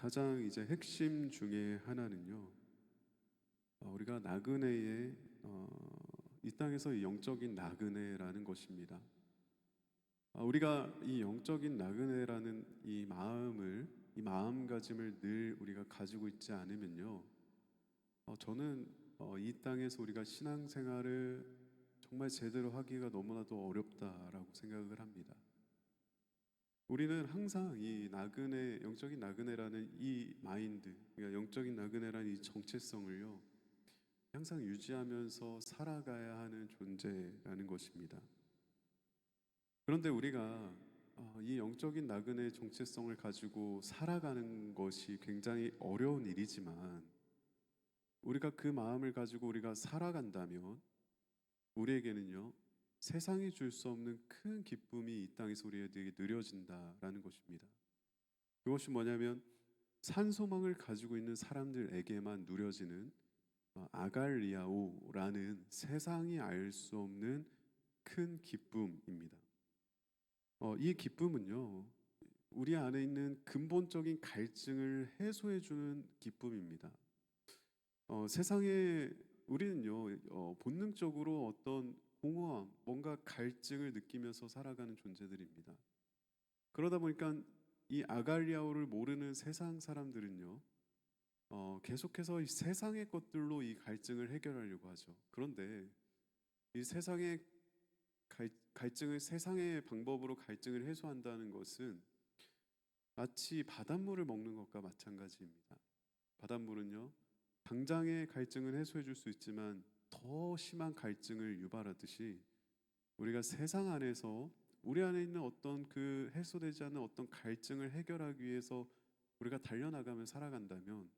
가장 이제 핵심 중에 하나는요. 우리가 나그네의 이 땅에서 이 영적인 나그네라는 것입니다. 우리가 이 영적인 나그네라는 이 마음가짐을 늘 우리가 가지고 있지 않으면요. 저는 이 땅에서 우리가 신앙생활을 정말 제대로 하기가 너무나도 어렵다라고 생각을 합니다. 우리는 항상 이 나그네, 영적인 나그네라는 이 마인드, 그러니까 영적인 나그네라는 이 정체성을요, 항상 유지하면서 살아가야 하는 존재라는 것입니다. 그런데 우리가 이 영적인 나그네의 정체성을 가지고 살아가는 것이 굉장히 어려운 일이지만, 우리가 그 마음을 가지고 우리가 살아간다면, 우리에게는요, 세상이 줄 수 없는 큰 기쁨이 이 땅에서 우리에게 누려진다라는 것입니다. 그것이 뭐냐면 산소망을 가지고 있는 사람들에게만 누려지는 아갈리아오라는 세상이 알 수 없는 큰 기쁨입니다. 이 기쁨은요, 우리 안에 있는 근본적인 갈증을 해소해 주는 기쁨입니다. 세상에 우리는요, 본능적으로 어떤 공허함, 뭔가 갈증을 느끼면서 살아가는 존재들입니다. 그러다 보니까 이 아갈리아오를 모르는 세상 사람들은요, 계속해서 이 세상의 것들로 이 갈증을 해결하려고 하죠. 그런데 이 세상의 갈증을 세상의 방법으로 갈증을 해소한다는 것은 마치 바닷물을 먹는 것과 마찬가지입니다. 바닷물은요, 당장의 갈증을 해소해 줄 수 있지만 더 심한 갈증을 유발하듯이 우리가 세상 안에서 우리 안에 있는 어떤 그 해소되지 않는 어떤 갈증을 해결하기 위해서 우리가 달려나가며 살아간다면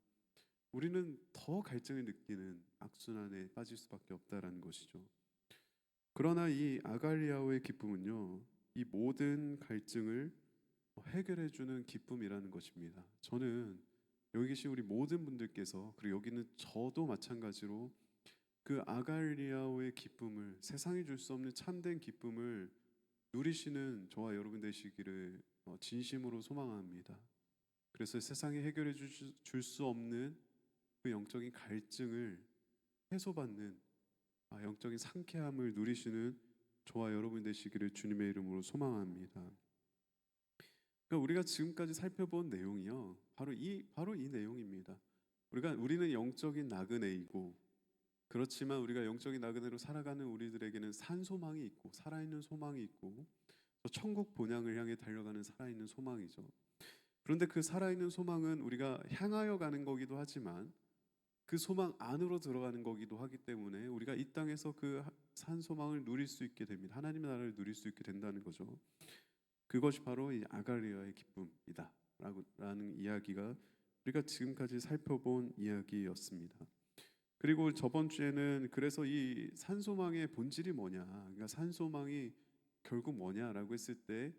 우리는 더 갈증을 느끼는 악순환에 빠질 수밖에 없다라는 것이죠. 그러나 이 아갈리아오의 기쁨은요, 이 모든 갈증을 해결해 주는 기쁨이라는 것입니다. 저는 여기 계신 우리 모든 분들께서, 그리고 여기는 저도 마찬가지로 그 아갈리아오의 기쁨을, 세상이 줄 수 없는 참된 기쁨을 누리시는 저와 여러분 되시기를 진심으로 소망합니다. 그래서 세상에 해결해 줄 수 없는 그 영적인 갈증을 해소받는 영적인 상쾌함을 누리시는 저와 여러분 되시기를 주님의 이름으로 소망합니다. 그러니까 우리가 지금까지 살펴본 내용이요, 바로 이 내용입니다. 우리는 영적인 나그네이고, 그렇지만 우리가 영적인 나그네로 살아가는 우리들에게는 산 소망이 있고, 살아있는 소망이 있고, 또 천국 본향을 향해 달려가는 살아있는 소망이죠. 그런데 그 살아있는 소망은 우리가 향하여 가는 거기도 하지만 그 소망 안으로 들어가는 거기도 하기 때문에 우리가 이 땅에서 그 산 소망을 누릴 수 있게 됩니다. 하나님의 나라를 누릴 수 있게 된다는 거죠. 그것이 바로 이 아갈리아의 기쁨이다 라는 이야기가 우리가 지금까지 살펴본 이야기였습니다. 그리고 저번 주에는 그래서 이 산소망의 본질이 뭐냐, 그러니까 산소망이 결국 뭐냐라고 했을 때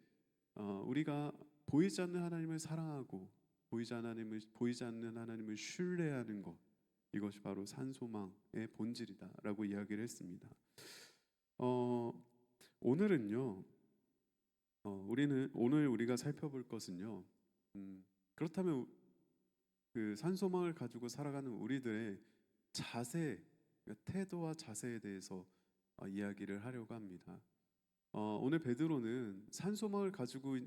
우리가 보이지 않는 하나님을 사랑하고 보이지 않는 하나님을 신뢰하는 것, 이것이 바로 산소망의 본질이다라고 이야기를 했습니다. 오늘은요, 오늘 우리가 살펴볼 것은요, 그렇다면 그 산소망을 가지고 살아가는 우리들의 자세, 그러니까 태도와 자세에 대해서 이야기를 하려고 합니다. 오늘 베드로는 산소망을 가지고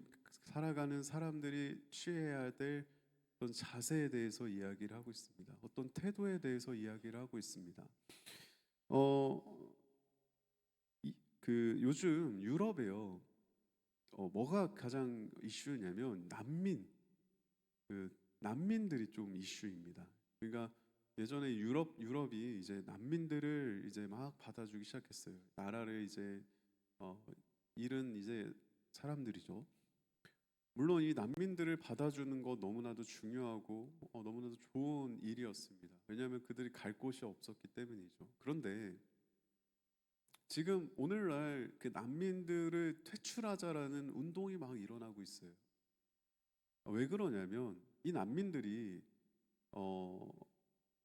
살아가는 사람들이 취해야 될 어떤 자세에 대해서 이야기를 하고 있습니다. 어떤 태도에 대해서 이야기를 하고 있습니다. 요즘 유럽에요, 뭐가 가장 이슈냐면 난민들이 좀 이슈입니다. 그러니까 예전에 유럽이 이제 난민들을 이제 막 받아주기 시작했어요. 나라를 이제 잃은 이제 사람들이죠. 물론 이 난민들을 받아주는 것 너무나도 중요하고 너무나도 좋은 일이었습니다. 왜냐하면 그들이 갈 곳이 없었기 때문이죠. 그런데 지금 오늘날 그 난민들을 퇴출하자라는 운동이 막 일어나고 있어요. 왜 그러냐면 이 난민들이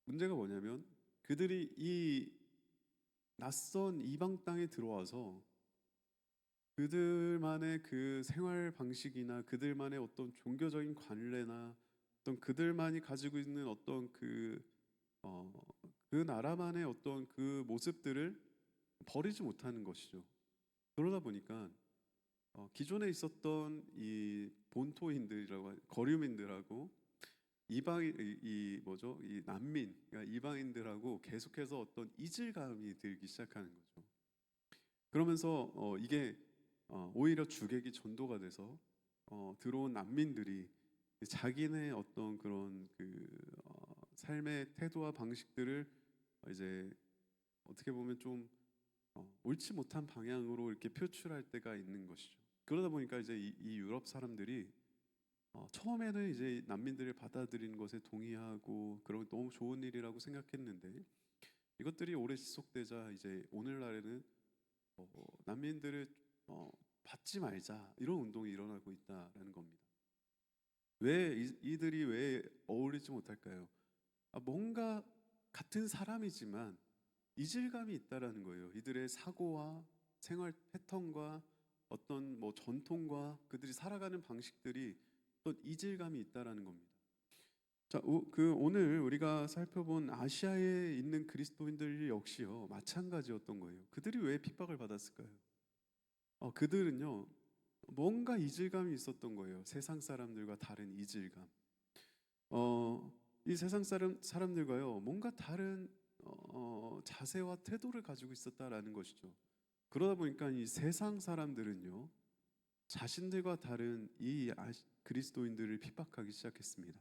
문제가 뭐냐면 그들이 이 낯선 이방 땅에 들어와서 그들만의 그 생활 방식이나 그들만의 어떤 종교적인 관례나 어떤 그들만이 가지고 있는 어떤 어, 그 나라만의 어떤 그 모습들을 버리지 못하는 것이죠. 그러다 보니까 기존에 있었던 이 본토인들이라고 거류민들하고 이방인 이 뭐죠? 이 난민, 그러니까 이방인들하고 계속해서 어떤 이질감이 들기 시작하는 거죠. 그러면서 이게 오히려 주객이 전도가 돼서 들어온 난민들이 자기네 어떤 그런 삶의 태도와 방식들을 이제 어떻게 보면 좀 옳지 못한 방향으로 이렇게 표출할 때가 있는 것이죠. 그러다 보니까 이제 이 유럽 사람들이 처음에는 이제 난민들을 받아들이는 것에 동의하고 그런 너무 좋은 일이라고 생각했는데 이것들이 오래 지속되자 이제 오늘날에는 난민들을 받지 말자 이런 운동이 일어나고 있다라는 겁니다. 왜 이들이 왜 어울리지 못할까요? 뭔가 같은 사람이지만 이질감이 있다라는 거예요. 이들의 사고와 생활 패턴과 어떤 뭐 전통과 그들이 살아가는 방식들이 또 이질감이 있다라는 겁니다. 자, 오늘 우리가 살펴본 아시아에 있는 그리스도인들 역시요 마찬가지였던 거예요. 그들이 왜 핍박을 받았을까요? 그들은요 뭔가 이질감이 있었던 거예요. 세상 사람들과 다른 이질감. 이 세상 사람들과요 뭔가 다른 자세와 태도를 가지고 있었다라는 것이죠. 그러다 보니까 이 세상 사람들은요 자신들과 다른 이 그리스도인들을 핍박하기 시작했습니다.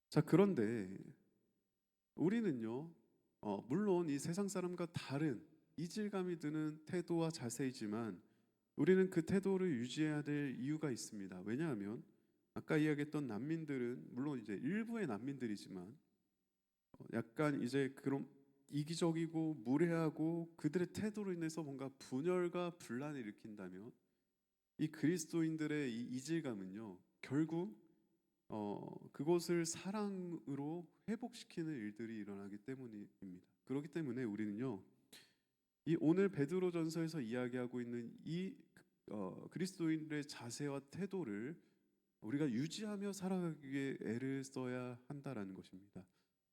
자, 그런데 우리는요, 물론 이 세상 사람과 다른 이질감이 드는 태도와 자세이지만 우리는 그 태도를 유지해야 될 이유가 있습니다. 왜냐하면 아까 이야기했던 난민들은 물론 이제 일부의 난민들이지만 약간 이제 그런 이기적이고 무례하고 그들의 태도로 인해서 뭔가 분열과 분란을 일으킨다면 이 그리스도인들의 이 이질감은요 결국 그것을 사랑으로 회복시키는 일들이 일어나기 때문입니다. 그렇기 때문에 우리는요 이 오늘 베드로전서에서 이야기하고 있는 이 그리스도인들의 자세와 태도를 우리가 유지하며 살아가기 위해 애를 써야 한다라는 것입니다.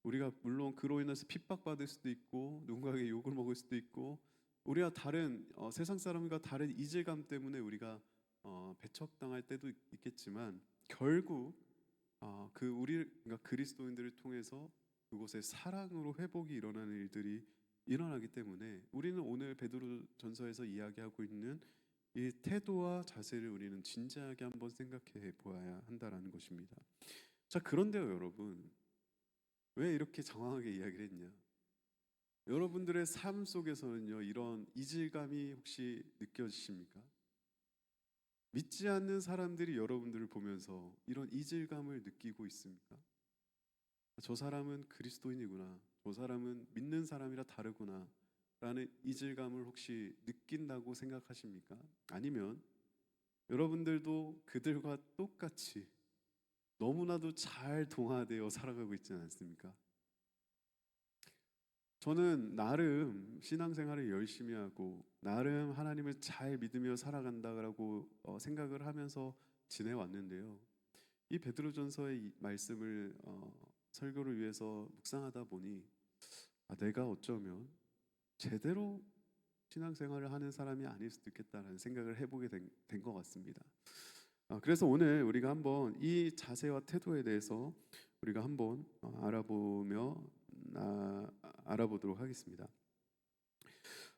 우리가 물론 그로 인해서 핍박받을 수도 있고 누군가에게 욕을 먹을 수도 있고 우리가 다른 세상 사람과 다른 이질감 때문에 우리가 배척당할 때도 있겠지만 결국 그러니까 그리스도인들을 통해서 그곳에 사랑으로 회복이 일어나는 일들이 일어나기 때문에 우리는 오늘 베드로전서에서 이야기하고 있는 이 태도와 자세를 우리는 진지하게 한번 생각해 보아야 한다라는 것입니다. 자, 그런데요, 여러분, 왜 이렇게 장황하게 이야기를 했냐? 여러분들의 삶 속에서는요, 이런 이질감이 혹시 느껴지십니까? 믿지 않는 사람들이 여러분들을 보면서 이런 이질감을 느끼고 있습니까? 저 사람은 그리스도인이구나. 저 사람은 믿는 사람이라 다르구나. 라는 이질감을 혹시 느낀다고 생각하십니까? 아니면 여러분들도 그들과 똑같이 너무나도 잘 동화되어 살아가고 있지 않습니까? 저는 나름 신앙생활을 열심히 하고 나름 하나님을 잘 믿으며 살아간다고 생각을 하면서 지내왔는데요. 이 베드로전서의 이 말씀을 설교를 위해서 묵상하다 보니 내가 어쩌면 제대로 신앙생활을 하는 사람이 아닐 수도 있겠다라는 생각을 해보게 된 것 같습니다. 그래서 오늘 우리가 한번 이 자세와 태도에 대해서 우리가 한번 알아보도록 하겠습니다.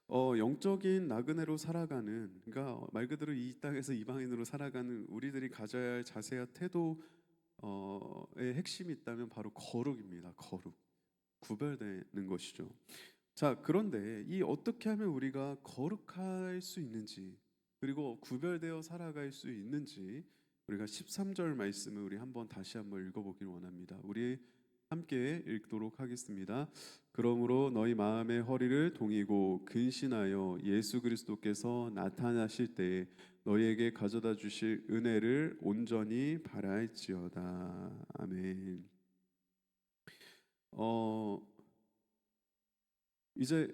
영적인 나그네로 살아가는 그러니까 말 그대로 이 땅에서 이방인으로 살아가는 우리들이 가져야 할 자세와 태도의 핵심이 있다면 바로 거룩입니다. 거룩, 구별되는 것이죠. 자, 그런데 이 어떻게 하면 우리가 거룩할 수 있는지 그리고 구별되어 살아갈 수 있는지 우리가 13절 말씀을 우리 한번 다시 한번 읽어보길 원합니다. 우리 함께 읽도록 하겠습니다. 그러므로 너희 마음의 허리를 동이고 근신하여 예수 그리스도께서 나타나실 때에 너희에게 가져다 주실 은혜를 온전히 바랄지어다. 아멘. 이제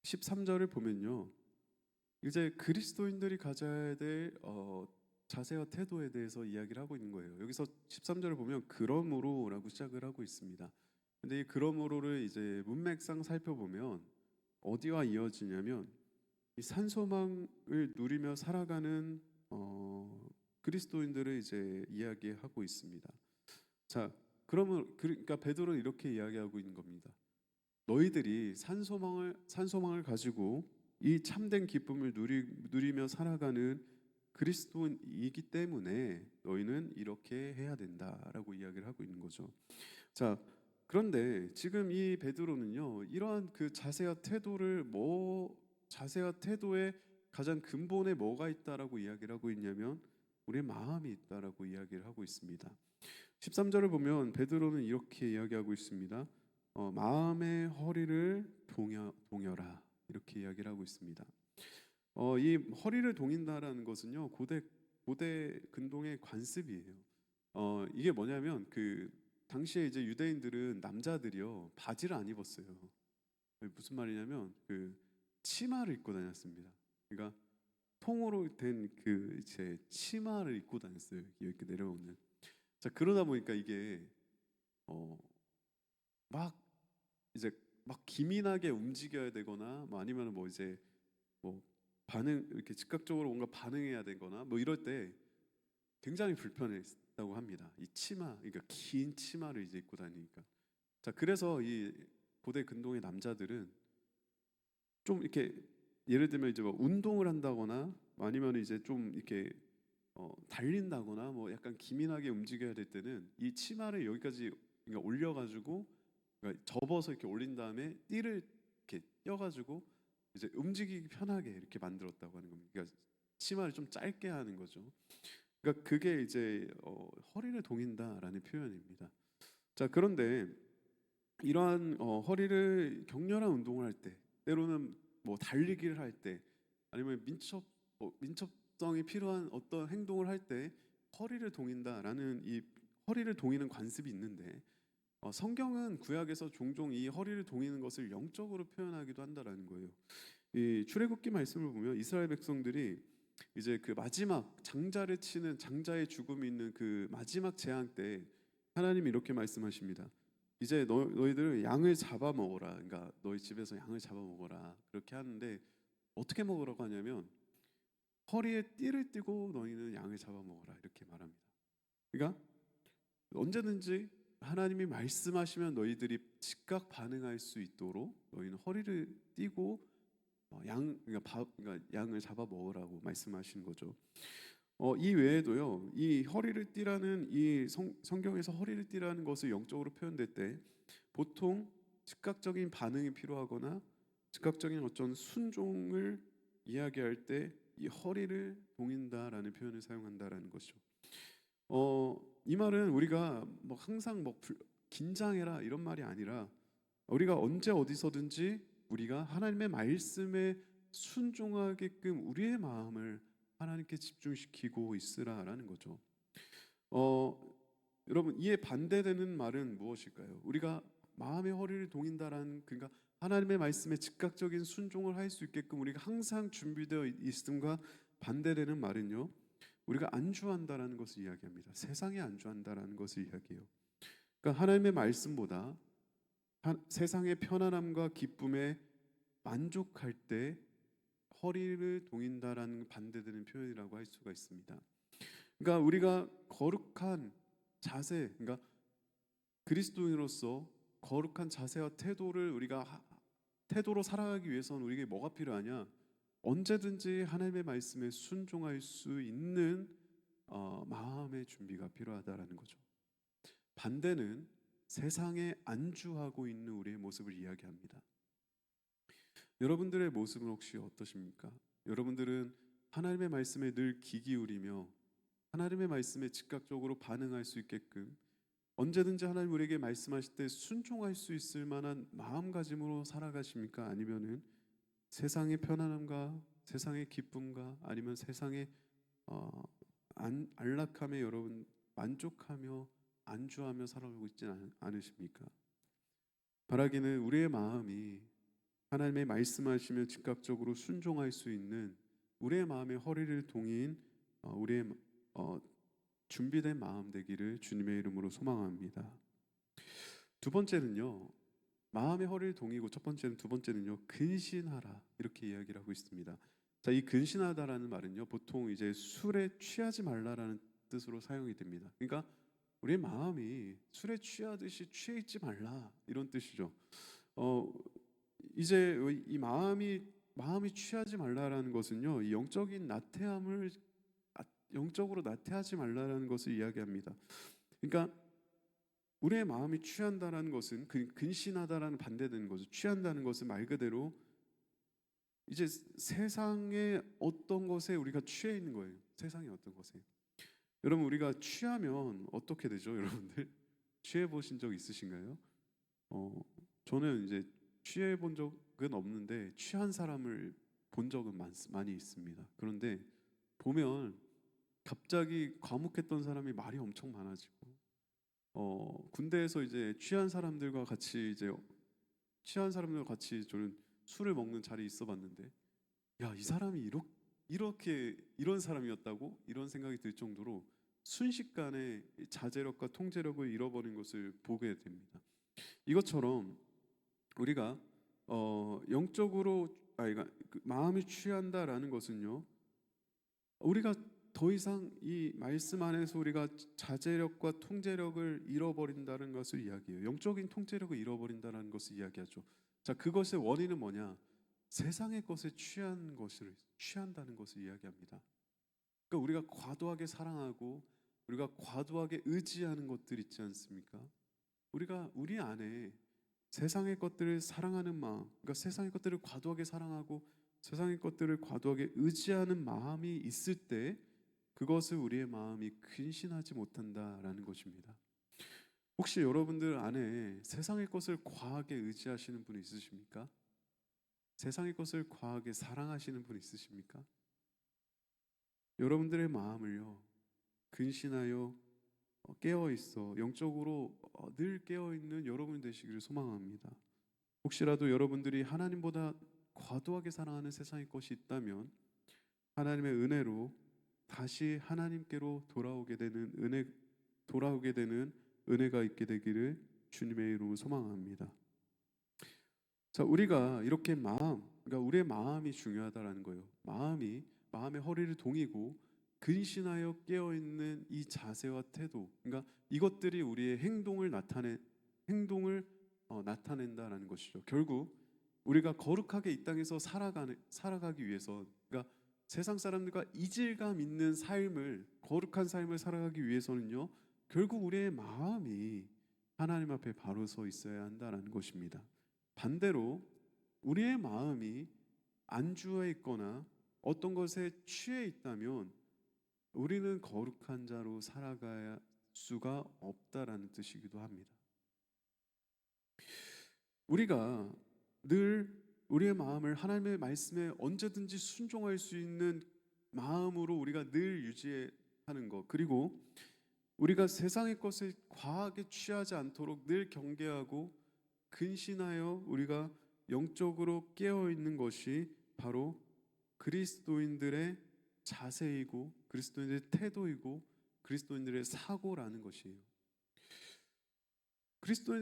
13절을 보면요. 이제 그리스도인들이 가져야 될 자세와 태도에 대해서 이야기를 하고 있는 거예요. 여기서 13절을 보면 그러므로라고 시작을 하고 있습니다. 근데 이 그러므로를 이제 문맥상 살펴보면 어디와 이어지냐면 이 산소망을 누리며 살아가는 그리스도인들을 이제 이야기하고 있습니다. 자, 그러면 그러니까 베드로는 이렇게 이야기하고 있는 겁니다. 너희들이 산소망을 가지고 이 참된 기쁨을 누리며 살아가는 그리스도인이기 때문에 너희는 이렇게 해야 된다라고 이야기를 하고 있는 거죠. 자, 그런데 지금 이 베드로는요, 이러한 그 자세와 태도의 가장 근본에 뭐가 있다라고 이야기를 하고 있냐면 우리의 마음이 있다라고 이야기를 하고 있습니다. 13절을 보면 베드로는 이렇게 이야기하고 있습니다. 마음의 허리를 동여라 이렇게 이야기를 하고 있습니다. 이 허리를 동인다라는 것은요 고대 근동의 관습이에요. 이게 뭐냐면 그 당시에 이제 유대인들은 남자들이요 바지를 안 입었어요. 무슨 말이냐면 그 치마를 입고 다녔습니다. 그러니까 통으로 된 그 이제 치마를 입고 다녔어요. 이렇게 내려오는. 자, 그러다 보니까 이게 막 이제 막 기민하게 움직여야 되거나 뭐 아니면 뭐 이제 뭐 반응 이렇게 즉각적으로 뭔가 반응해야 되거나 뭐 이럴 때 굉장히 불편했다고 합니다. 이 치마, 그러니까 긴 치마를 이제 입고 다니니까. 자, 그래서 이 고대 근동의 남자들은 좀 이렇게 예를 들면 이제 뭐 운동을 한다거나 뭐 아니면 이제 좀 이렇게 달린다거나 뭐 약간 기민하게 움직여야 될 때는 이 치마를 여기까지 그러니까 올려가지고 그러니까 접어서 이렇게 올린 다음에 띠를 이렇게 떼어가지고 이제 움직이기 편하게 이렇게 만들었다고 하는 겁니다. 그러니까 치마를 좀 짧게 하는 거죠. 그러니까 그게 이제 허리를 동인다라는 표현입니다. 자, 그런데 이러한 허리를 격렬한 운동을 할 때, 때로는 뭐 달리기를 할 때, 아니면 민첩성이 필요한 어떤 행동을 할 때 허리를 동인다라는 이 허리를 동이는 관습이 있는데 성경은 구약에서 종종 이 허리를 동이는 것을 영적으로 표현하기도 한다라는 거예요. 이 출애굽기 말씀을 보면 이스라엘 백성들이 이제 그 마지막 장자를 치는 장자의 죽음이 있는 그 마지막 재앙 때 하나님이 이렇게 말씀하십니다. 이제 너희들 양을 잡아 먹어라. 그러니까 너희 집에서 양을 잡아 먹어라. 그렇게 하는데 어떻게 먹으라고 하냐면 허리에 띠를 띠고 너희는 양을 잡아 먹어라. 이렇게 말합니다. 그러니까 언제든지 하나님이 말씀하시면 너희들이 즉각 반응할 수 있도록 너희는 허리를 띠고 그러니까 양을 잡아 먹으라고 말씀하시는 거죠. 이 외에도요, 이 허리를 띠라는 이 성경에서 허리를 띠라는 것을 영적으로 표현될 때 보통 즉각적인 반응이 필요하거나 즉각적인 어떤 순종을 이야기할 때 이 허리를 동인다라는 표현을 사용한다라는 것이죠. 이 말은 우리가 뭐 항상 뭐 긴장해라 이런 말이 아니라 우리가 언제 어디서든지 우리가 하나님의 말씀에 순종하게끔 우리의 마음을 하나님께 집중시키고 있으라라는 거죠. 여러분 이에 반대되는 말은 무엇일까요? 우리가 마음의 허리를 동인다라는 그러니까 하나님의 말씀에 즉각적인 순종을 할 수 있게끔 우리가 항상 준비되어 있음과 반대되는 말은요. 우리가 안주한다라는 것을 이야기합니다. 세상에 안주한다라는 것을 이야기해요. 그러니까 하나님의 말씀보다 세상의 편안함과 기쁨에 만족할 때 허리를 동인다라는 반대되는 표현이라고 할 수가 있습니다. 그러니까 우리가 거룩한 자세, 그러니까 그리스도인으로서 거룩한 자세와 태도를 우리가 태도로 살아가기 위해서는 우리에게 뭐가 필요하냐? 언제든지 하나님의 말씀에 순종할 수 있는 마음의 준비가 필요하다라는 거죠. 반대는 세상에 안주하고 있는 우리의 모습을 이야기합니다. 여러분들의 모습은 혹시 어떠십니까? 여러분들은 하나님의 말씀에 늘 귀 기울이며 하나님의 말씀에 즉각적으로 반응할 수 있게끔 언제든지 하나님 우리에게 말씀하실 때 순종할 수 있을 만한 마음가짐으로 살아가십니까? 아니면은 세상의 편안함과 세상의 기쁨과 아니면 세상의 안락함에 여러분 만족하며 안주하며 살아가고 있지는 않으십니까? 바라기는 우리의 마음이 하나님의 말씀하시며 즉각적으로 순종할 수 있는 우리의 마음의 허리를 동인 우리의 준비된 마음 되기를 주님의 이름으로 소망합니다. 두 번째는요, 마음의 허리를 동이고, 두 번째는요, 근신하라, 이렇게 이야기를 하고 있습니다. 자, 이 근신하다라는 말은요, 보통 이제 술에 취하지 말라라는 뜻으로 사용이 됩니다. 그러니까 우리의 마음이 술에 취하듯이 취해 있지 말라, 이런 뜻이죠. 이제 이 마음이 취하지 말라라는 것은요, 이 영적으로 나태하지 말라라는 것을 이야기합니다. 그러니까 우리의 마음이 취한다라는 것은 근신하다라는 반대되는 거죠. 취한다는 것은 말 그대로 이제 세상의 어떤 것에 우리가 취해 있는 거예요. 세상의 어떤 것에. 여러분, 우리가 취하면 어떻게 되죠, 여러분들? 취해 보신 적 있으신가요? 저는 이제 취해 본 적은 없는데 취한 사람을 본 적은 많이 있습니다. 그런데 보면 갑자기 과묵했던 사람이 말이 엄청 많아지고, 군대에서 이제 취한 사람들과 같이 저는 술을 먹는 자리에 있어봤는데, 야, 이 사람이 이렇게 이런 사람이었다고, 이런 생각이 들 정도로 순식간에 자제력과 통제력을 잃어버린 것을 보게 됩니다. 이것처럼 우리가 영적으로 마음이 취한다라는 것은요, 우리가 더 이상 이 말씀 안에서 우리가 자제력과 통제력을 잃어버린다는 것을 이야기해요. 영적인 통제력을 잃어버린다는 것을 이야기하죠. 자, 그것의 원인은 뭐냐? 세상의 것에 취한다는 것을 이야기합니다. 그러니까 우리가 과도하게 사랑하고 우리가 과도하게 의지하는 것들 있지 않습니까? 우리가 우리 안에 세상의 것들을 사랑하는 마음, 그러니까 세상의 것들을 과도하게 사랑하고 세상의 것들을 과도하게 의지하는 마음이 있을 때, 그것을 우리의 마음이 근신하지 못한다라는 것입니다. 혹시 여러분들 안에 세상의 것을 과하게 의지하시는 분 있으십니까? 세상의 것을 과하게 사랑하시는 분 있으십니까? 여러분들의 마음을요, 근신하여 깨어 있어 영적으로 늘 깨어 있는 여러분 되시기를 소망합니다. 혹시라도 여러분들이 하나님보다 과도하게 사랑하는 세상의 것이 있다면, 하나님의 은혜로 다시 하나님께로 돌아오게 되는 은혜가 있게 되기를 주님의 이름으로 소망합니다. 자, 우리가 이렇게 그러니까 우리의 마음이 중요하다라는 거예요. 마음의 허리를 동이고 근신하여 깨어 있는 이 자세와 태도, 그러니까 이것들이 우리의 행동을 나타낸다라는 것이죠. 결국 우리가 거룩하게 이 땅에서 살아가기 위해서, 그러니까 세상 사람들과 이질감 있는 거룩한 삶을 살아가기 위해서는요, 결국 우리의 마음이 하나님 앞에 바로 서 있어야 한다는 것입니다. 반대로 우리의 마음이 안주해 있거나 어떤 것에 취해 있다면 우리는 거룩한 자로 살아갈 수가 없다라는 뜻이기도 합니다. 우리가 늘 우리의 마음을 하나님의 말씀에 언제든지 순종할 수 있는 마음으로 우리가 늘 유지하는 것, 그리고 우리가 세상의 것을 과하게 취하지 않도록 늘 경계하고 근신하여 우리가 영적으로 깨어 있는 것이 바로 그리스도인들의 자세이고 그리스도인들의 태도이고 그리스도인들의 사고라는 것이에요.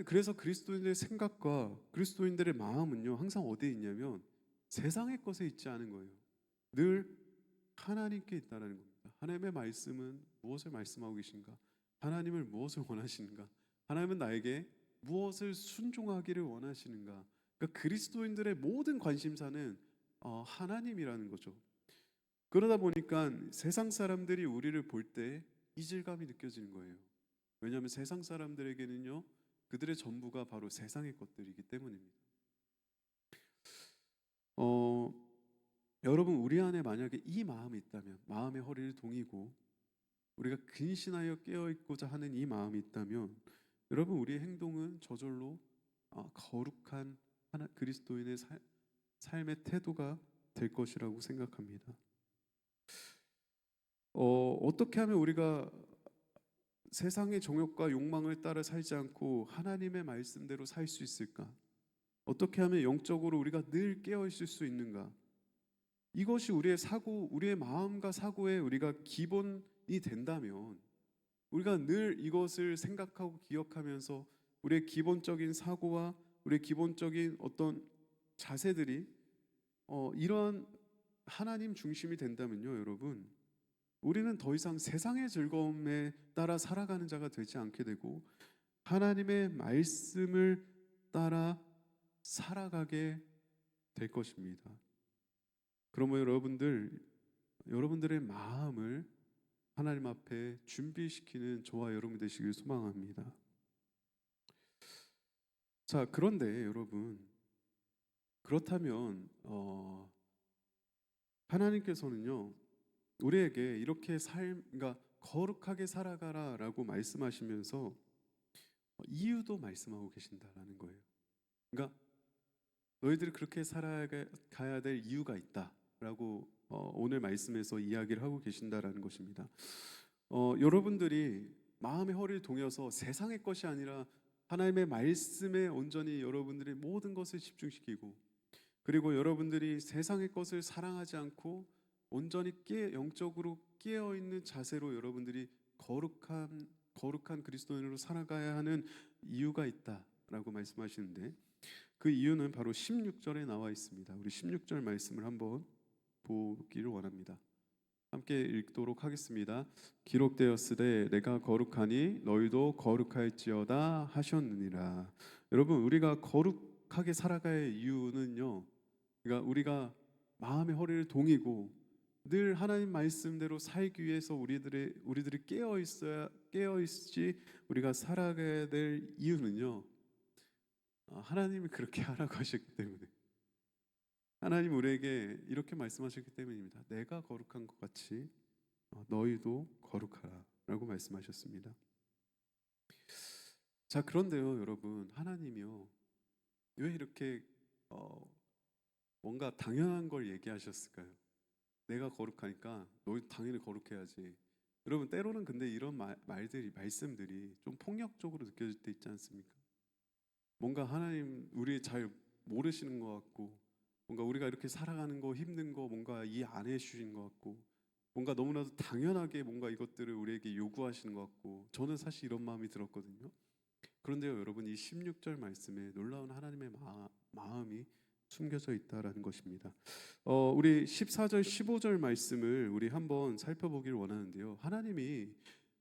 그래서 그리스도인들의 생각과 그리스도인들의 마음은요, 항상 어디에 있냐면 세상의 것에 있지 않은 거예요. 늘 하나님께 있다라는 겁니다. 하나님의 말씀은 무엇을 말씀하고 계신가? 하나님을 무엇을 원하시는가? 하나님은 나에게 무엇을 순종하기를 원하시는가? 그러니까 그리스도인들의 모든 관심사는 하나님이라는 거죠. 그러다 보니까 세상 사람들이 우리를 볼 때 이질감이 느껴지는 거예요. 왜냐하면 세상 사람들에게는요, 그들의 전부가 바로 세상의 것들이기 때문입니다. 여러분, 우리 안에 만약에 이 마음이 있다면, 마음의 허리를 동이고 우리가 근신하여 깨어 있고자 하는 이 마음이 있다면, 여러분, 우리의 행동은 저절로 거룩한 그리스도인의 삶의 태도가 될 것이라고 생각합니다. 어떻게 하면 우리가 세상의 정욕과 욕망을 따라 살지 않고 하나님의 말씀대로 살 수 있을까? 어떻게 하면 영적으로 우리가 늘 깨어 있을 수 있는가? 이것이 우리의 마음과 사고의 우리가 기본 된다면 우리가 늘 이것을 생각하고 기억하면서 우리의 기본적인 사고와 우리의 기본적인 어떤 자세들이 이러한 하나님 중심이 된다면요, 여러분, 우리는 더 이상 세상의 즐거움에 따라 살아가는 자가 되지 않게 되고 하나님의 말씀을 따라 살아가게 될 것입니다. 그러면 여러분들의 마음을 하나님 앞에 준비시키는 저와 여러분 되시길 소망합니다. 자, 그런데 여러분, 그렇다면 하나님께서는요, 우리에게 이렇게 그러니까 거룩하게 살아가라라고 말씀하시면서 이유도 말씀하고 계신다라는 거예요. 그러니까 너희들이 그렇게 살아가야 될 이유가 있다라고 오늘 말씀에서 이야기를 하고 계신다라는 것입니다. 여러분들이 마음의 허리를 동여서 세상의 것이 아니라 하나님의 말씀에 온전히 여러분들의 모든 것을 집중시키고, 그리고 여러분들이 세상의 것을 사랑하지 않고 온전히 영적으로 깨어 있는 자세로 여러분들이 거룩한 그리스도인으로 살아가야 하는 이유가 있다라고 말씀하시는데, 그 이유는 바로 16절에 나와 있습니다. 우리 16절 말씀을 한번 보기를 원합니다. 함께 읽도록 하겠습니다. 기록되었으되 내가 거룩하니 너희도 거룩할지어다 하셨느니라. 여러분, 우리가 거룩하게 살아가야 할 이유는요, 그러니까 우리가 마음의 허리를 동이고 늘 하나님 말씀대로 살기 위해서 우리들이 깨어 있지 우리가 살아가야 될 이유는요, 하나님이 그렇게 하라고 하셨기 때문에, 하나님 우리에게 이렇게 말씀하셨기 때문입니다. 내가 거룩한 것 같이 너희도 거룩하라라고 말씀하셨습니다. 자, 그런데요, 여러분, 하나님이요, 왜 이렇게 뭔가 당연한 걸 얘기하셨을까요? 내가 거룩하니까 너희 당연히 거룩해야지. 여러분, 때로는 근데 이런 말씀들이 좀 폭력적으로 느껴질 때 있지 않습니까? 뭔가 하나님 우리 잘 모르시는 것 같고, 뭔가 우리가 이렇게 살아가는 거 힘든 거 뭔가 이해 안 해주신 것 같고, 뭔가 너무나도 당연하게 뭔가 이것들을 우리에게 요구하시는 것 같고, 저는 사실 이런 마음이 들었거든요. 그런데요, 여러분, 이 16절 말씀에 놀라운 하나님의 마음이 숨겨져 있다라는 것입니다. 우리 14절, 15절 말씀을 우리 한번 살펴보기를 원하는데요. 하나님이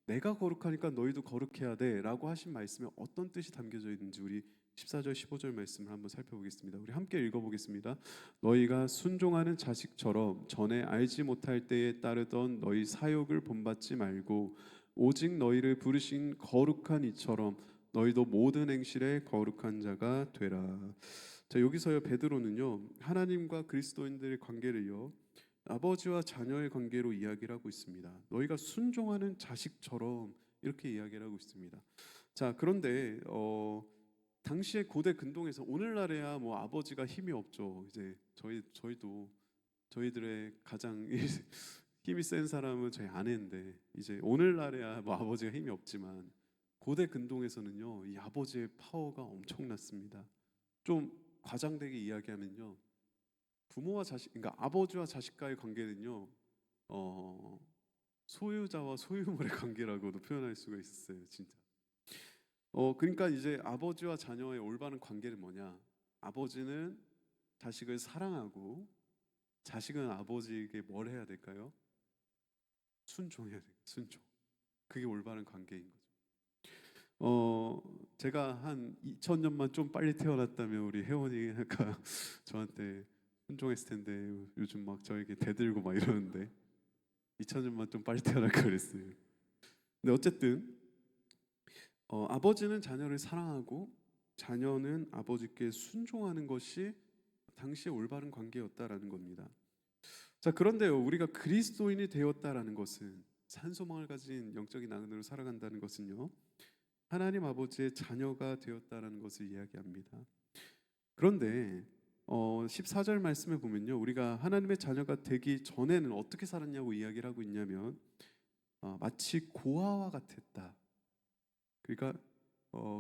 내가 거룩하니까 너희도 거룩해야 돼라고 하신 말씀에 어떤 뜻이 담겨져 있는지 우리 14절, 15절 말씀을 한번 살펴보겠습니다. 우리 함께 읽어보겠습니다. 너희가 순종하는 자식처럼 전에 알지 못할 때에 따르던 너희 사욕을 본받지 말고 오직 너희를 부르신 거룩한 이처럼 너희도 모든 행실에 거룩한 자가 되라. 자, 여기서요, 베드로는요, 하나님과 그리스도인들의 관계를요, 아버지와 자녀의 관계로 이야기를 하고 있습니다. 너희가 순종하는 자식처럼 이렇게 이야기를 하고 있습니다. 자, 그런데 당시의 고대 근동에서, 오늘날에야 뭐 아버지가 힘이 없죠. 이제 저희들의 가장 힘이 센 사람은 저희 아내인데, 이제 오늘날에야 뭐 아버지가 힘이 없지만 고대 근동에서는요, 이 아버지의 파워가 엄청났습니다. 좀 과장되게 이야기하면요, 부모와 자식, 그러니까 아버지와 자식과의 관계는요, 소유자와 소유물의 관계라고도 표현할 수가 있었어요, 진짜. 그러니까 이제 아버지와 자녀의 올바른 관계는 뭐냐? 아버지는 자식을 사랑하고 자식은 아버지에게 뭘 해야 될까요? 순종해야 돼요. 순종. 그게 올바른 관계인 거죠. 제가 한 2000년만 좀 빨리 태어났다면 우리 혜원이가 저한테 순종했을 텐데 요즘 막 저에게 대들고 막 이러는데 2000년만 좀 빨리 태어날 걸 그랬어요. 근데 어쨌든 아버지는 자녀를 사랑하고 자녀는 아버지께 순종하는 것이 당시의 올바른 관계였다라는 겁니다. 자, 그런데요, 우리가 그리스도인이 되었다라는 것은, 산소망을 가진 영적인 나그네로 살아간다는 것은요, 하나님 아버지의 자녀가 되었다라는 것을 이야기합니다. 그런데 14절 말씀에 보면요, 우리가 하나님의 자녀가 되기 전에는 어떻게 살았냐고 이야기를 하고 있냐면 마치 고아와 같았다. 그러니까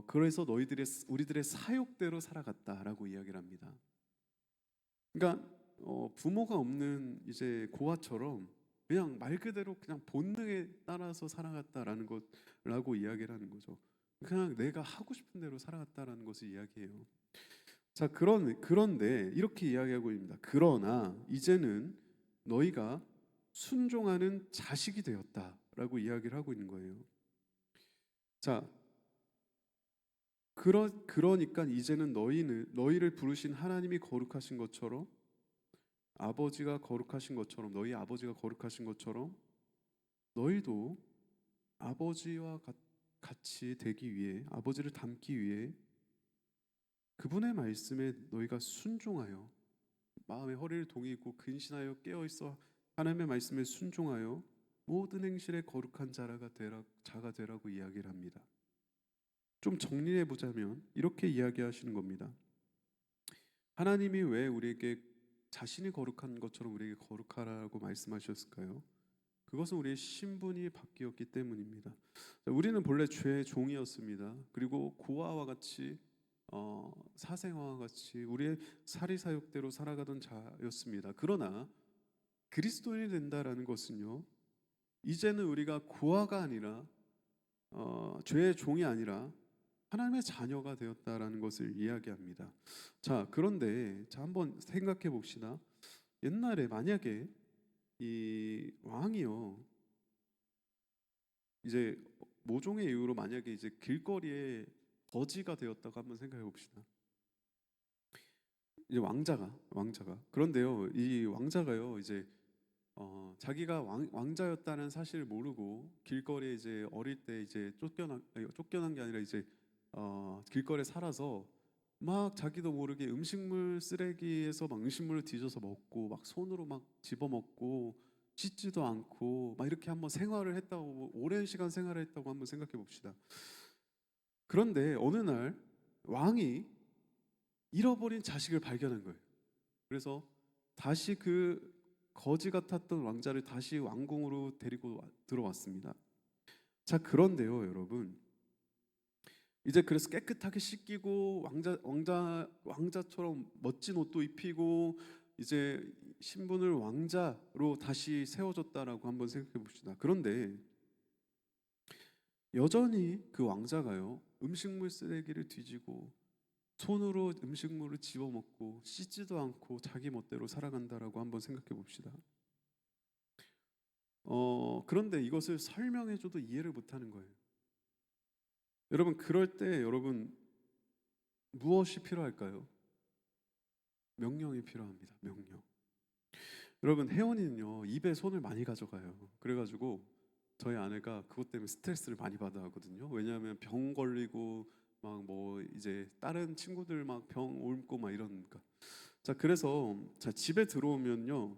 그래서 우리들의 사욕대로 살아갔다라고 이야기를 합니다. 그러니까 부모가 없는 이제 고아처럼, 그냥 말 그대로 그냥 본능에 따라서 살아갔다라는 것라고 이야기를 하는 거죠. 그냥 내가 하고 싶은 대로 살아갔다라는 것을 이야기해요. 자, 그런데 이렇게 이야기하고 있습니다. 그러나 이제는 너희가 순종하는 자식이 되었다라고 이야기를 하고 있는 거예요. 자, 그러니까 이제는 너희를 부르신 하나님이 거룩하신 것처럼, 아버지가 거룩하신 것처럼, 너희 아버지가 거룩하신 것처럼 너희도 아버지와 같이 되기 위해, 아버지를 닮기 위해 그분의 말씀에 너희가 순종하여 마음의 허리를 동이고 근신하여 깨어 있어 하나님의 말씀에 순종하여 모든 행실에 거룩한 자가 되라고 이야기를 합니다. 좀 정리해 보자면 이렇게 이야기하시는 겁니다. 하나님이 왜 우리에게 자신이 거룩한 것처럼 우리에게 거룩하라고 말씀하셨을까요? 그것은 우리의 신분이 바뀌었기 때문입니다. 우리는 본래 죄의 종이었습니다. 그리고 고아와 같이 사생아와 같이 우리의 사리사욕대로 살아가던 자였습니다. 그러나 그리스도인이 된다라는 것은요, 이제는 우리가 고아가 아니라 죄의 종이 아니라 하나님의 자녀가 되었다라는 것을 이야기합니다. 자, 그런데 한번 생각해 봅시다. 옛날에 만약에 이 왕이요, 이제 모종의 이유로 만약에 이제 길거리에 거지가 되었다고 한번 생각해 봅시다. 이제 왕자가 그런데요, 이 왕자가요 이제 자기가 왕자였다는 사실을 모르고 길거리에 이제 어릴 때 이제 쫓겨난 게 아니라 이제 길거리에 살아서 막 자기도 모르게 음식물 쓰레기에서 막 음식물을 뒤져서 먹고 막 손으로 막 집어 먹고 씻지도 않고 막 이렇게 한번 생활을 했다고, 오랜 시간 생활을 했다고 한번 생각해 봅시다. 그런데 어느 날 왕이 잃어버린 자식을 발견한 거예요. 그래서 다시 그 거지 같았던 왕자를 다시 왕궁으로 데리고 들어왔습니다. 자, 그런데요, 여러분. 이제 그래서 깨끗하게 씻기고 왕자처럼 멋진 옷도 입히고 이제 신분을 왕자로 다시 세워줬다라고 한번 생각해 봅시다. 그런데 여전히 그 왕자가요, 음식물 쓰레기를 뒤지고 손으로 음식물을 집어먹고 씻지도 않고 자기 멋대로 살아간다라고 한번 생각해 봅시다. 그런데 이것을 설명해줘도 이해를 못하는 거예요. 여러분, 그럴 때 여러분 무엇이 필요할까요? 명령이 필요합니다. 명령. 여러분, 혜원이는요 입에 손을 많이 가져가요. 그래가지고 저희 아내가 그것 때문에 스트레스를 많이 받아 하거든요. 왜냐하면 병 걸리고 막 뭐 이제 다른 친구들 막 병 옮고 막 이러니까. 자, 그래서 집에 들어오면요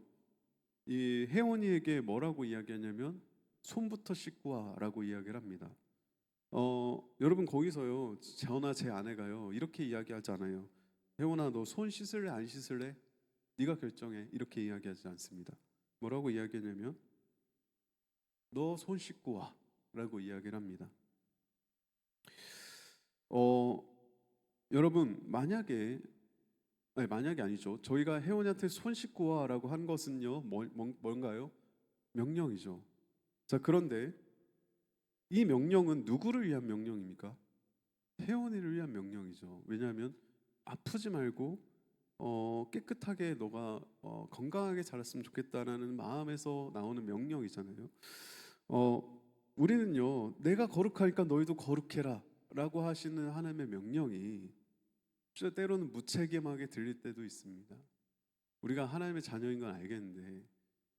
이 혜원이에게 뭐라고 이야기하냐면 손부터 씻고 와라고 이야기를 합니다. 여러분, 거기서요 저나 제 아내가요 이렇게 이야기하지 않아요. 혜원아, 너 손 씻을래 안 씻을래? 네가 결정해. 이렇게 이야기하지 않습니다. 뭐라고 이야기하냐면 너 손 씻고 와라고 이야기를 합니다. 어, 여러분, 만약에 아니죠. 저희가 혜원이한테 손 씻고 와라고 한 것은요 뭔가요? 명령이죠. 자, 그런데 이 명령은 누구를 위한 명령입니까? 혜원이를 위한 명령이죠. 왜냐하면 아프지 말고 깨끗하게 너가 건강하게 자랐으면 좋겠다라는 마음에서 나오는 명령이잖아요. 우리는요 내가 거룩하니까 너희도 거룩해라 라고 하시는 하나님의 명령이 진짜 때로는 무책임하게 들릴 때도 있습니다. 우리가 하나님의 자녀인 건 알겠는데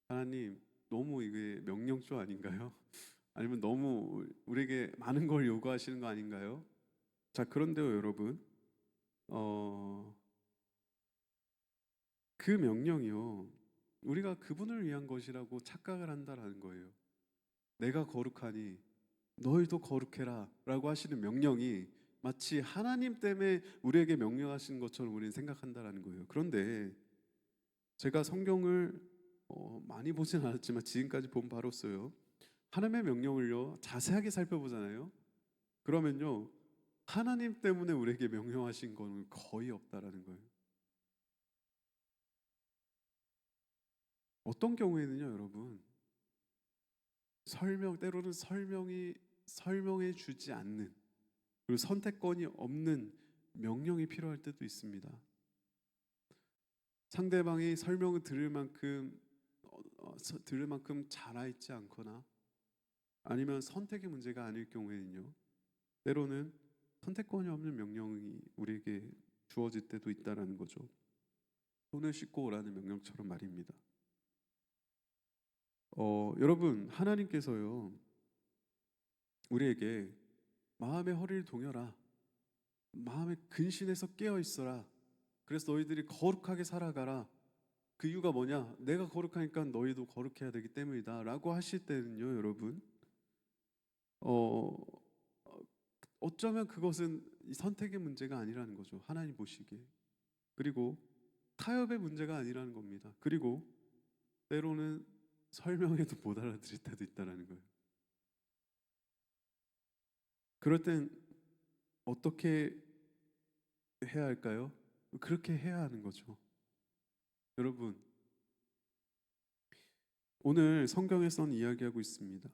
하나님, 너무 이게 명령조 아닌가요? 아니면 너무 우리에게 많은 걸 요구하시는 거 아닌가요? 자, 그런데요 여러분, 그 명령이요 우리가 그분을 위한 것이라고 착각을 한다라는 거예요. 내가 거룩하니 너희도 거룩해라 라고 하시는 명령이 마치 하나님 때문에 우리에게 명령하시는 것처럼 우리는 생각한다라는 거예요. 그런데 제가 성경을 많이 보진 않았지만 지금까지 본 바로서요 하나님의 명령을요 자세하게 살펴보잖아요. 그러면요 하나님 때문에 우리에게 명령하신 건 거의 없다라는 거예요. 어떤 경우에는요 여러분, 때로는 설명해 주지 않는, 그리고 선택권이 없는 명령이 필요할 때도 있습니다. 상대방이 설명을 들을 만큼 잘 알지 않거나 아니면 선택의 문제가 아닐 경우에는요, 때로는 선택권이 없는 명령이 우리에게 주어질 때도 있다라는 거죠. 손을 씻고 오라는 명령처럼 말입니다. 여러분, 하나님께서요, 우리에게 마음의 허리를 동여라, 마음의 근신에서 깨어 있어라, 그래서 너희들이 거룩하게 살아가라. 그 이유가 뭐냐? 내가 거룩하니까 너희도 거룩해야 되기 때문이다 라고 하실 때는요, 여러분, 어, 어쩌면 그것은 선택의 문제가 아니라는 거죠. 하나님 보시기에. 그리고 타협의 문제가 아니라는 겁니다. 그리고 때로는 설명해도 못 알아들을 때도 있다는 거예요. 그럴 땐 어떻게 해야 할까요? 그렇게 해야 하는 거죠. 여러분, 오늘 성경에서는 이야기하고 있습니다.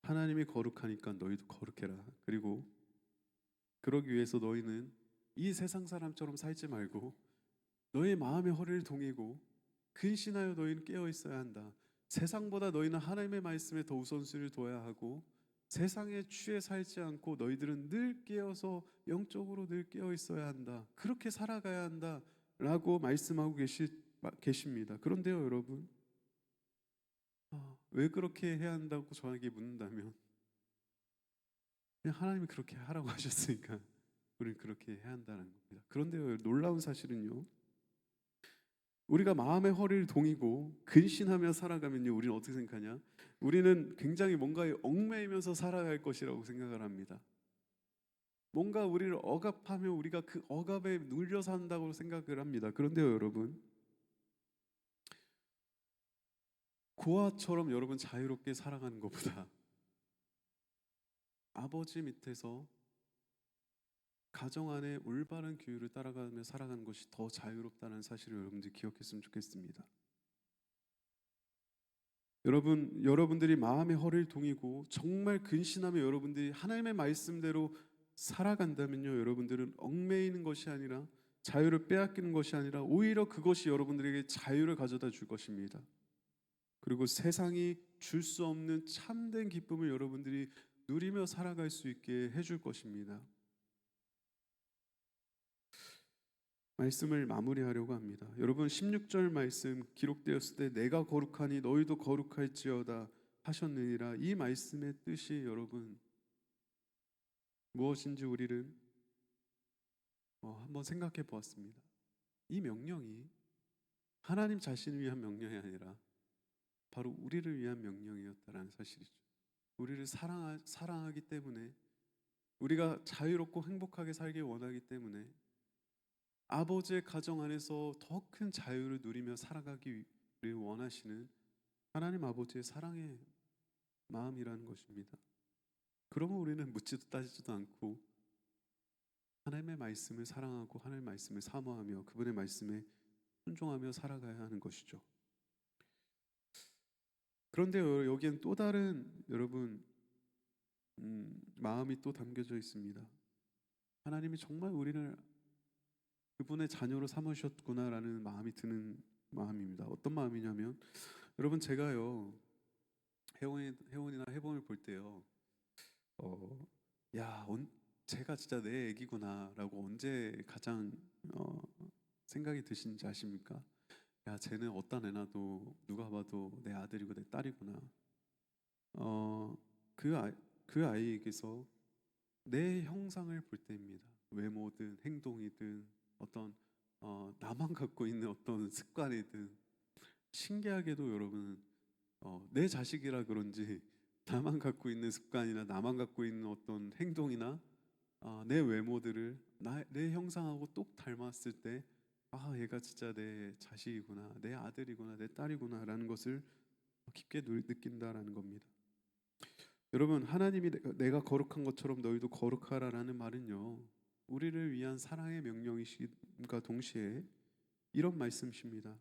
하나님이 거룩하니까 너희도 거룩해라. 그리고 그러기 위해서 너희는 이 세상 사람처럼 살지 말고 너의 마음의 허리를 동이고 근신하여 너희는 깨어 있어야 한다. 세상보다 너희는 하나님의 말씀에 더 우선순위를 둬야 하고 세상에 취해 살지 않고 너희들은 늘 깨어서 영적으로 늘 깨어 있어야 한다. 그렇게 살아가야 한다라고 말씀하고 계십니다. 그런데요, 여러분, 왜 그렇게 해야 한다고 저에게 묻는다면 그냥 하나님이 그렇게 하라고 하셨으니까 우리는 그렇게 해야 한다는 겁니다. 그런데요, 놀라운 사실은요, 우리가 마음의 허리를 동이고 근신하며 살아가면요, 우리는 어떻게 생각하냐? 우리는 굉장히 뭔가에 얽매이면서 살아갈 것이라고 생각을 합니다. 뭔가 우리를 억압하며 우리가 그 억압에 눌려 산다고 생각을 합니다. 그런데요, 여러분, 고아처럼 여러분 자유롭게 살아가는 것보다 아버지 밑에서 가정 안에 올바른 규율을 따라가며 살아가는 것이 더 자유롭다는 사실을 여러분들이 기억했으면 좋겠습니다. 여러분들이 마음의 허리를 동이고 정말 근신하며 여러분들이 하나님의 말씀대로 살아간다면요, 여러분들은 얽매이는 것이 아니라 자유를 빼앗기는 것이 아니라 오히려 그것이 여러분들에게 자유를 가져다 줄 것입니다. 그리고 세상이 줄 수 없는 참된 기쁨을 여러분들이 누리며 살아갈 수 있게 해줄 것입니다. 말씀을 마무리하려고 합니다. 여러분, 16절 말씀 기록되었을 때 내가 거룩하니 너희도 거룩할지어다 하셨느니라. 이 말씀의 뜻이 여러분 무엇인지 우리를 한번 생각해 보았습니다. 이 명령이 하나님 자신을 위한 명령이 아니라 바로 우리를 위한 명령이었다라는 사실이죠. 우리를 사랑하기 때문에, 우리가 자유롭고 행복하게 살길 원하기 때문에 아버지의 가정 안에서 더 큰 자유를 누리며 살아가기를 원하시는 하나님 아버지의 사랑의 마음이라는 것입니다. 그러면 우리는 묻지도 따지지도 않고 하나님의 말씀을 사랑하고 하나님의 말씀을 사모하며 그분의 말씀에 순종하며 살아가야 하는 것이죠. 그런데 여기엔 또 다른 여러분 마음이 또 담겨져 있습니다. 하나님이 정말 우리를 그분의 자녀로 삼으셨구나라는 마음이 드는 마음입니다. 어떤 마음이냐면, 여러분, 제가요 혜원이나 혜범을 볼 때요, 야, 제가 진짜 내 애기구나라고 언제 가장 생각이 드시는지 아십니까? 야, 쟤는 어떤 애나도 누가 봐도 내 아들이고 내 딸이구나. 그 아이에게서 내 형상을 볼 때입니다. 외모든 행동이든 어떤 나만 갖고 있는 어떤 습관이든, 신기하게도 여러분, 내 자식이라 그런지 나만 갖고 있는 습관이나 나만 갖고 있는 어떤 행동이나 내 외모들을 내 형상하고 똑 닮았을 때, 얘가 진짜 내 자식이구나, 내 아들이구나, 내 딸이구나라는 것을 깊게 느낀다라는 겁니다. 여러분, 하나님이 내가 거룩한 것처럼 너희도 거룩하라라는 말은요, 우리를 위한 사랑의 명령이심과 동시에 이런 말씀이십니다.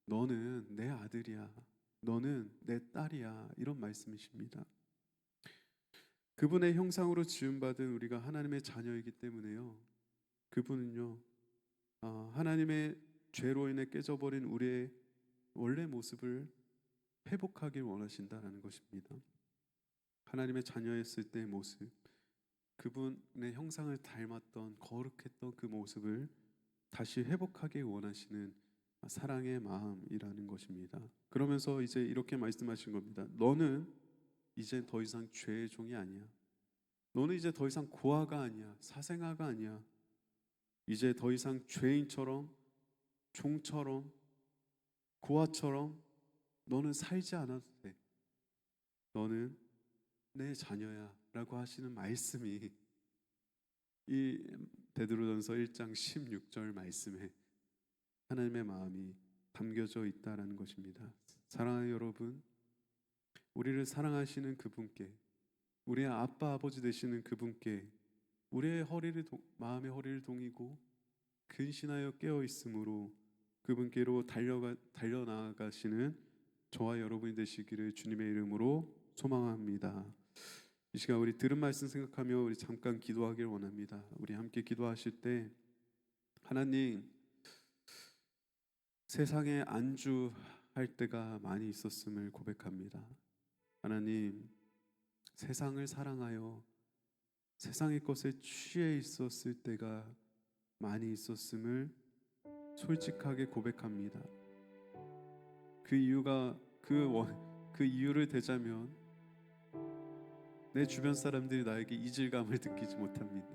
너는 내 아들이야. 너는 내 딸이야. 이런 말씀이십니다. 그분의 형상으로 지음받은 우리가 하나님의 자녀이기 때문에요, 그분은요 하나님의 죄로 인해 깨져버린 우리의 원래 모습을 회복하길 원하신다라는 것입니다. 하나님의 자녀였을 때의 모습, 그분의 형상을 닮았던 거룩했던 그 모습을 다시 회복하길 원하시는 사랑의 마음이라는 것입니다. 그러면서 이제 이렇게 말씀하신 겁니다. 너는 이제 더 이상 죄의 종이 아니야. 너는 이제 더 이상 고아가 아니야. 사생아가 아니야. 이제 더 이상 죄인처럼, 종처럼, 고아처럼 너는 살지 않아도 돼. 너는 내 자녀야 라고 하시는 말씀이 이 베드로전서 1장 16절 말씀에 하나님의 마음이 담겨져 있다라는 것입니다. 사랑하는 여러분, 우리를 사랑하시는 그분께, 우리의 아빠 아버지 되시는 그분께 우리의 마음의 허리를 동이고 근신하여 깨어 있으므로 그분께로 달려나가시는 저와 여러분이 되시기를 주님의 이름으로 소망합니다. 이 시간 우리 들은 말씀 생각하며 우리 잠깐 기도하길 원합니다. 우리 함께 기도하실 때, 하나님, 세상에 안주할 때가 많이 있었음을 고백합니다. 하나님, 세상을 사랑하여 세상의 것에 취해 있었을 때가 많이 있었음을 솔직하게 고백합니다. 그 이유를 대자면 내 주변 사람들이 나에게 이질감을 느끼지 못합니다.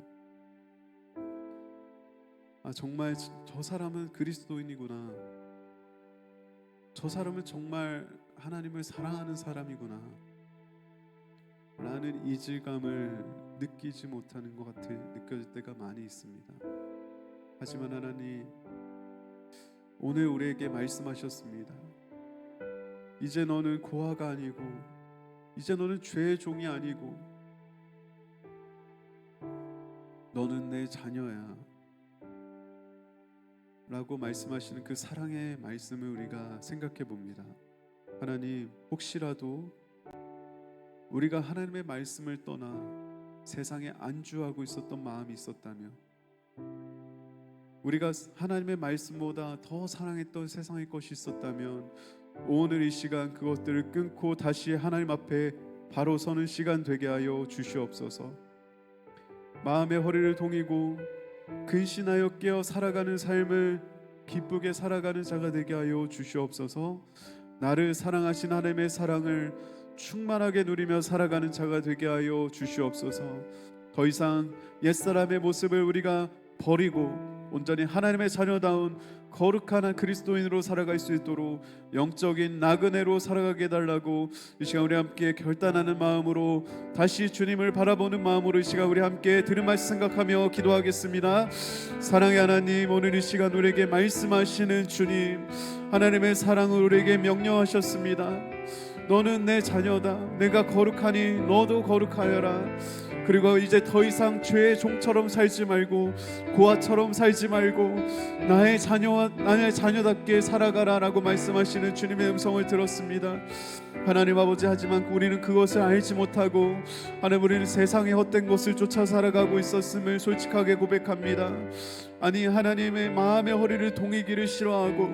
정말 저 사람은 그리스도인이구나. 저 사람은 정말 하나님을 사랑하는 사람이구나 라는 이질감을 느끼지 못하는 것 같아 느껴질 때가 많이 있습니다. 하지만 하나님, 오늘 우리에게 말씀하셨습니다. 이제 너는 고아가 아니고, 이제 너는 죄의 종이 아니고, 너는 내 자녀야 라고 말씀하시는 그 사랑의 말씀을 우리가 생각해 봅니다. 하나님, 혹시라도 우리가 하나님의 말씀을 떠나 세상에 안주하고 있었던 마음이 있었다면, 우리가 하나님의 말씀보다 더 사랑했던 세상의 것이 있었다면, 오늘 이 시간 그것들을 끊고 다시 하나님 앞에 바로 서는 시간 되게 하여 주시옵소서. 마음의 허리를 동이고 근신하여 깨어 살아가는 삶을 기쁘게 살아가는 자가 되게 하여 주시옵소서. 나를 사랑하신 하나님의 사랑을 충만하게 누리며 살아가는 자가 되게 하여 주시옵소서. 더 이상 옛사람의 모습을 우리가 버리고 온전히 하나님의 자녀다운 거룩한 그리스도인으로 살아갈 수 있도록 영적인 나그네로 살아가게 해달라고 이 시간 우리 함께 결단하는 마음으로, 다시 주님을 바라보는 마음으로 이 시간 우리 함께 들은 말씀 생각하며 기도하겠습니다. 사랑의 하나님, 오늘 이 시간 우리에게 말씀하시는 주님, 하나님의 사랑을 우리에게 명령하셨습니다. 너는 내 자녀다. 내가 거룩하니 너도 거룩하여라. 그리고 이제 더 이상 죄의 종처럼 살지 말고 고아처럼 살지 말고 나의 자녀답게 살아가라라고 말씀하시는 주님의 음성을 들었습니다. 하나님 아버지, 하지만 우리는 그것을 알지 못하고 하나님, 우리는 세상의 헛된 것을 쫓아 살아가고 있었음을 솔직하게 고백합니다. 아니, 하나님의 마음의 허리를 동이기를 싫어하고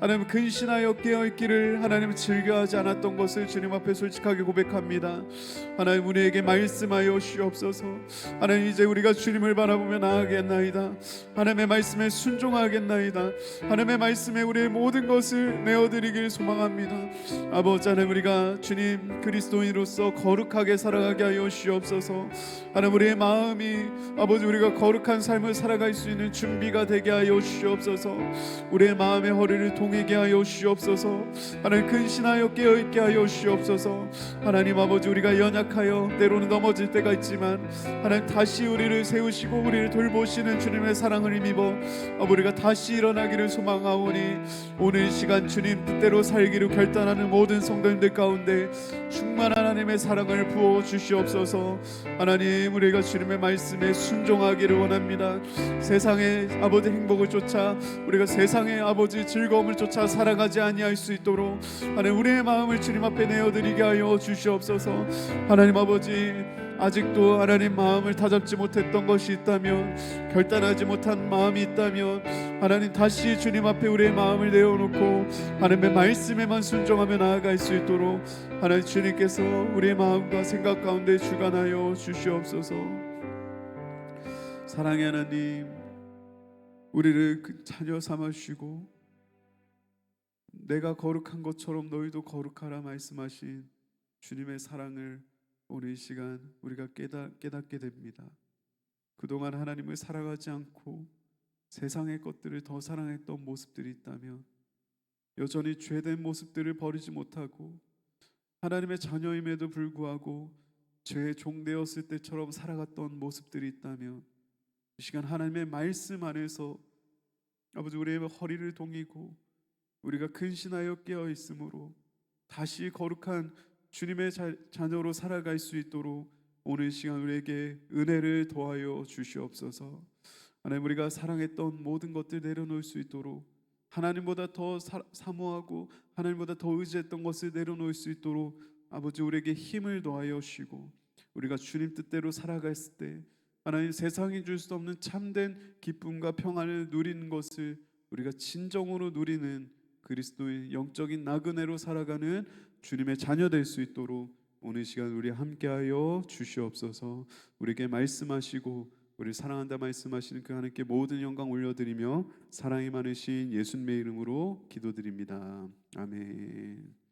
하나님 근신하여 깨어있기를 하나님 즐겨하지 않았던 것을 주님 앞에 솔직하게 고백합니다. 하나님, 우리에게 말씀하여 주옵소서. 하나님, 이제 우리가 주님을 바라보며 나아가겠나이다. 하나님의 말씀에 순종하겠나이다. 하나님의 말씀에 우리의 모든 것을 내어드리길 소망합니다. 아버지 하나님, 우리가 주님 그리스도인으로서 거룩하게 살아가게 하여 주옵소서. 하나님, 우리의 마음이 아버지 우리가 거룩한 삶을 살아갈 수 있는 준비가 되게 하여 주옵소서. 우리의 마음의 허리를 동이게 하여 주옵소서. 하나님, 근신하여 깨어있게 하여 주옵소서. 하나님 아버지, 우리가 연약하여 때로는 넘어질 때가 있지만 하나님, 다시 우리를 세우시고 우리를 돌보시는 주님의 사랑을 힘입어 우리가 다시 일어나기를 소망하오니, 오늘 이 시간 주님 뜻대로 살기로 결단하는 모든 성도님들 가운데 충만한 하나님의 사랑을 부어 주시옵소서. 하나님, 우리가 주님의 말씀에 순종하기를 원합니다. 세상의 아버지 행복을 쫓아, 우리가 세상의 아버지 즐거움을 쫓아 살아가지 아니할 수 있도록 하나님, 우리의 마음을 주님 앞에 내어드리게 하여 주시옵소서. 하나님 아버지, 아직도 하나님 마음을 다잡지 못했던 것이 있다면, 결단하지 못한 마음이 있다면, 하나님 다시 주님 앞에 우리의 마음을 내어놓고 하나님의 말씀에만 순종하며 나아갈 수 있도록 하나님 주님께서 우리의 마음과 생각 가운데 주관하여 주시옵소서. 사랑의 하나님, 우리를 그 자녀 삼아주시고 내가 거룩한 것처럼 너희도 거룩하라 말씀하신 주님의 사랑을 오늘 이 시간 우리가 깨닫게 됩니다. 그동안 하나님을 사랑하지 않고 세상의 것들을 더 사랑했던 모습들이 있다면, 여전히 죄된 모습들을 버리지 못하고 하나님의 자녀임에도 불구하고 죄의 종되었을 때처럼 살아갔던 모습들이 있다면, 이 시간 하나님의 말씀 안에서 아버지 우리의 허리를 동이고 우리가 근신하여 깨어 있으므로 다시 거룩한 주님의 자녀로 살아갈 수 있도록 오늘 시간 우리에게 은혜를 더하여 주시옵소서. 하나님, 우리가 사랑했던 모든 것들 내려놓을 수 있도록, 하나님보다 더 사모하고 하나님보다 더 의지했던 것을 내려놓을 수 있도록 아버지 우리에게 힘을 더하여 주시고, 우리가 주님 뜻대로 살아갔을 때 하나님 세상이 줄 수 없는 참된 기쁨과 평안을 누리는 것을 우리가 진정으로 누리는 그리스도의 영적인 나그네로 살아가는 주님의 자녀 될 수 있도록 오늘 시간 우리 함께하여 주시옵소서. 우리에게 말씀하시고 우리 사랑한다 말씀하시는 그 하나님께 모든 영광 올려드리며 사랑이 많으신 예수님의 이름으로 기도드립니다. 아멘.